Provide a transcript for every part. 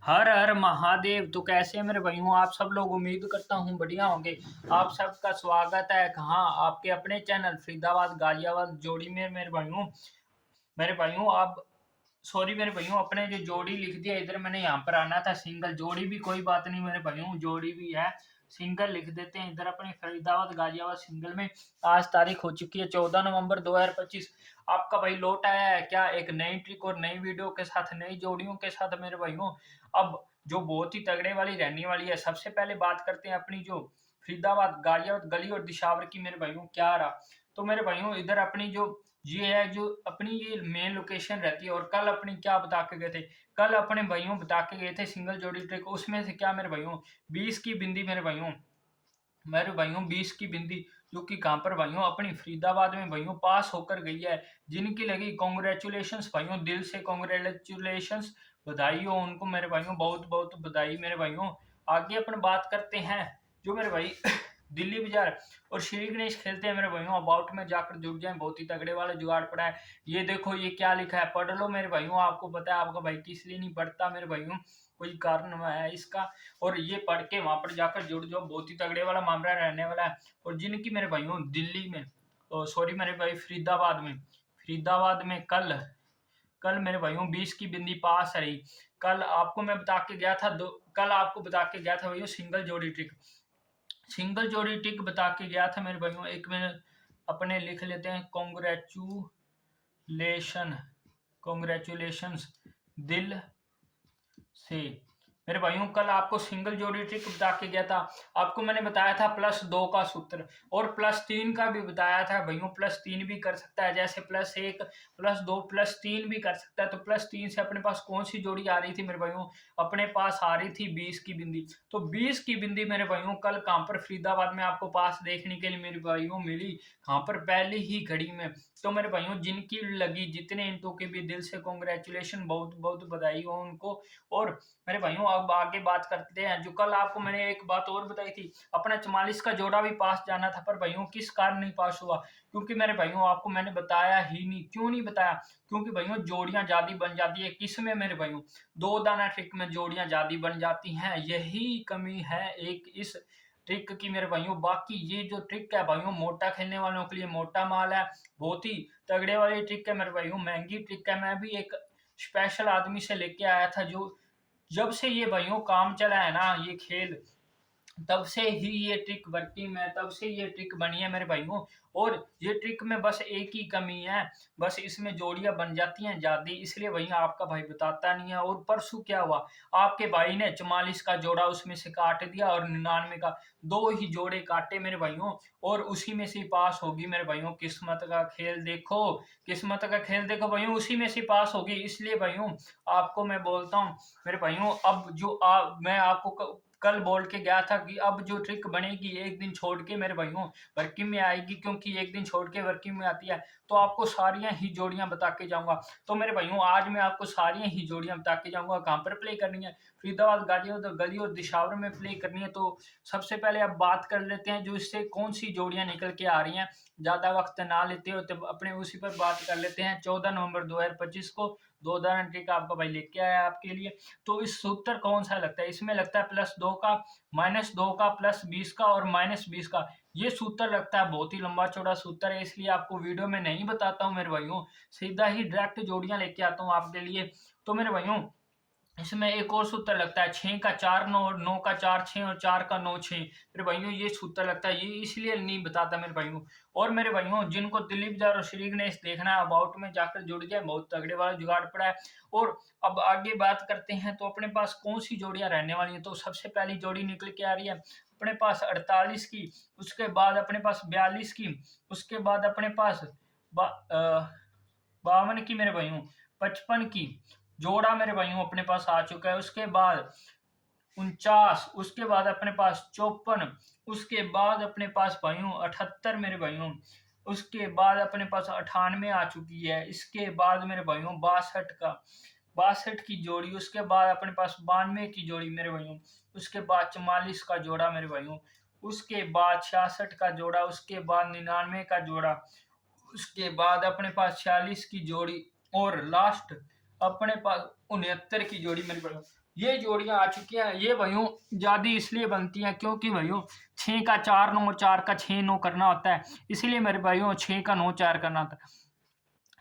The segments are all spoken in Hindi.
हर हर महादेव। तो कैसे हैं मेरे भाइयों आप सब लोग। उम्मीद करता हूँ बढ़िया होंगे। आप सबका स्वागत है कहाँ आपके अपने चैनल फरीदाबाद गाजियाबाद जोड़ी में। मेरे भाइयों आप सॉरी मेरे भाइयों, अपने जो जोड़ी लिख दिया इधर, मैंने यहाँ पर आना था सिंगल। जोड़ी भी कोई बात नहीं मेरे भाइयों, जोड़ी भी है, सिंगल लिख देते हैं इधर अपने फरीदाबाद गाजियाबाद सिंगल में। आज तारीख हो चुकी है 14 नवंबर 2025। आपका भाई लौट आया है क्या एक नई ट्रिक और नई वीडियो के साथ, नई जोड़ियों के साथ मेरे भाइयों। अब जो बहुत ही तगड़े वाली रहने वाली है। सबसे पहले बात करते हैं अपनी जो फरीदाबाद गाजियाबाद गली और दिशावर की मेरे भाइयों क्या रहा। तो मेरे भाइयों इधर अपनी जो ये है, जो अपनी ये मेन लोकेशन रहती है। और कल अपनी क्या बता के गए थे, कल अपने भाइयों बता के गए थे सिंगल जोड़ी ट्रिक। उसमें से क्या मेरे भाइयों 20 की बिंदी मेरे भाइयों 20 की बिंदी, जो कि कहाँ पर भाइयों अपनी फरीदाबाद में भाइयों पास होकर गई है। जिनकी लगी कॉन्ग्रेचुलेशंस भाइयों, दिल से कॉन्ग्रेचुलेशंस, बधाई हो उनको मेरे भाइयों, बहुत बहुत बधाई मेरे भाइयों। आगे अपन बात करते हैं जो मेरे भाई दिल्ली बाजार और श्री गणेश खेलते हैं मेरे भाइयों। अबाउट में जाकर जुड़ जाए, बहुत ही तगड़े वाला जुगाड़ पड़ा है। ये देखो ये क्या लिखा है, पढ़ लो मेरे भाइयों। आपको पता है आपका भाई किस लिए नहीं पढ़ता मेरे भाइयों, कोई कारण है इसका। और ये पढ़ के वहां पर जाकर जुड़ जाओ, बहुत ही तगड़े वाला मामला रहने वाला है। और जिनकी मेरे भाइयों दिल्ली में, सॉरी मेरे भाई फरीदाबाद में कल कल मेरे भाइयों 20 की बिंदी पास रही। कल आपको बता के गया था भैया सिंगल जोड़ी ट्रिक बता के गया था मेरे भाइयों। एक मिनट अपने लिख लेते हैं, कॉन्ग्रेचुलेशंस दिल से मेरे भाइयों। कल आपको सिंगल जोड़ी ट्रिक बता के गया था। आपको मैंने बताया था +2 का सूत्र, और +3 का भी बताया था भाइयों। +3 भी कर सकता है, जैसे +1 +2 +3 भी कर सकता है। तो +3 से अपने पास कौन सी जोड़ी आ रही थी मेरे भाइयों, अपने पास आ रही थी 20 की बिंदी। तो 20 की बिंदी मेरे भाइयों कल कहाँ पर फरीदाबाद में आपको पास देखने के लिए मेरे भाइयों मिली, कहाँ पर पहली ही घड़ी में। तो मेरे भाइयों जिनकी लगी, जितने इंटू के भी दिल से कॉन्ग्रेचुलेशन, बहुत बहुत बधाई हो उनको। और मेरे भाइयों अब आगे बात करते हैं, जो कल आपको मैंने एक बात और बताई थी, अपना 44 का जोड़ा भी पास जाना था। पर भाइयों किस कारण नहीं पास हुआ, क्योंकि मेरे भाइयों आपको मैंने बताया ही नहीं। क्यों नहीं बताया, क्योंकि भाइयों जोड़ियां ज्यादा बन जाती है। किस में मेरे भाइयों, 2 दाना ट्रिक में जोड़ियां ज्यादा बन जाती हैं। यही कमी है एक इस ट्रिक की मेरे भाइयों। बाकी ये जो ट्रिक है भाइयों, मोटा खेलने वालों के लिए मोटा माल है, बहुत ही तगड़े वाली ट्रिक है मेरे भाइयों, महंगी ट्रिक है। मैं भी एक स्पेशल आदमी से लेके आया था, जो जब से ये भाइयों काम चला है ना ये खेल, तब से ही ये ट्रिक वर्किंग है, तब से ये ट्रिक बनी है मेरे भाइयों। और ये ट्रिक में बस एक ही कमी है, बस इसमें जोड़ियां बन जाती हैं ज्यादा, इसलिए भैया आपका भाई बताता नहीं है। और परसों क्या हुआ, आपके भाई ने 44 का जोड़ा उसमें से काट दिया और 99 का, 2 ही जोड़े काटे मेरे भाइयों, और उसी में से पास होगी मेरे भाइयों। किस्मत का खेल देखो भाइयों, उसी में से पास होगी। इसलिए भाइयों आपको मैं बोलता हूँ मेरे भाइयों, अब जो मैं आपको कल बोल के गया था कि अब जो ट्रिक बनेगी एक दिन छोड़ के मेरे भाइयों वर्किंग में आएगी, क्योंकि एक दिन छोड़ के वर्किंग में आती है। तो आपको सारियां ही जोड़ियां बता के जाऊंगा। तो मेरे भाइयों आज मैं आपको सारियां ही जोड़ियां बता के जाऊंगा, कहाँ पर प्ले करनी है, फरीदाबाद गाजियाबाद गली और दिशावर में प्ले करनी है। तो सबसे पहले अब बात कर लेते हैं जो इससे कौन सी जोड़ियां निकल के आ रही हैं। ज्यादा वक्त ना लेते हो तो अपने उसी पर बात कर लेते हैं। 14 नवंबर 2025 को 2 उदाहरण ट्रिक आपका भाई लेके आया आपके लिए। तो इस सूत्र कौन सा लगता है, इसमें लगता है +2 का, -2 का, +20 का और -20 का। ये सूत्र लगता है बहुत ही लंबा चौड़ा सूत्र है, इसलिए आपको वीडियो में नहीं बताता हूँ मेरे भाइयों, सीधा ही डायरेक्ट जोड़ियां लेके आता हूँ आपके लिए। तो मेरे भाइयों इसमें एक और सूत्र लगता है, 6 का 4 9, 9 का 4 6 और 4 का 9 6 मेरे भाइयों। ये सूत्र लगता है, ये इसलिए नहीं बताता मेरे भाइयों। और मेरे भाइयों जिनको दिलीप जार और श्री गणेश देखना है, अबाउट में जाकर जुड़ जाए, बहुत तगड़े वाला जुगाड़ पड़ा है। और अब आगे बात करते हैं तो अपने पास कौन सी जोड़ियां रहने वाली है। तो सबसे पहली जोड़ी निकल के आ रही है अपने पास 48 की, उसके बाद अपने पास 42 की, उसके बाद अपने पास 52 की मेरे भाइयों, 55 की जोड़ा मेरे भाइयों अपने पास आ चुका है। उसके बाद 49, उसके बाद अपने पास 54, उसके बाद अपने पास भाइयों 78 मेरे भाइयों, उसके बाद अपने पास 98 आ चुकी है। इसके बाद मेरे भाइयों 62 की जोड़ी, उसके बाद अपने पास 92 की जोड़ी मेरे भाइयों, उसके बाद 44 का जोड़ा मेरे भाइयों, उसके बाद 66 का जोड़ा, उसके बाद 99 का जोड़ा, उसके बाद अपने पास 46 की जोड़ी, और लास्ट अपने पास 69 की जोड़ी मेरे भाइयों ये जोड़ियां आ चुकी हैं। ये भाइयों ज्यादा इसलिए बनती हैं क्योंकि भाइयों 6 का 4 9 4 का 6 9 करना होता है, इसलिए मेरे भाइयों 6 का 9 4 करना होता है।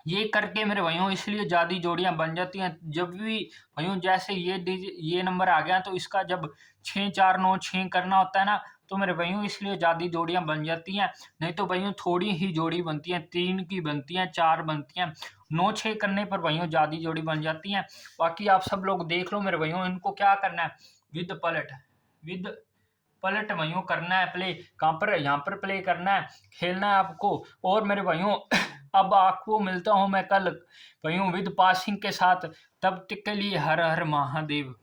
ये करके मेरे भाइयों इसलिए ज्यादा जोड़ियां बन जाती हैं। जब भी भाइयों जैसे ये नंबर आ गया तो इसका जब 6 4 9 6 करना होता है ना, तो मेरे भाइयों इसलिए ज्यादा जोड़ियां बन जाती हैं। नहीं तो भाइयों थोड़ी ही जोड़ी बनती है, 3 की बनती हैं, 4 बनती हैं। 9 6 करने पर भाइयों ज्यादा जोड़ी बन जाती हैं। बाकी आप सब लोग देख लो मेरे भाइयों, इनको क्या करना है, विद पलट, विद पलट भाइयों करना है प्ले। कहाँ पर, यहाँ पर प्ले करना है, खेलना है आपको। और मेरे भाइयों अब आपको मिलता हूँ मैं कल भाइयों विद पासिंग के साथ। तब तक के लिए हर हर महादेव।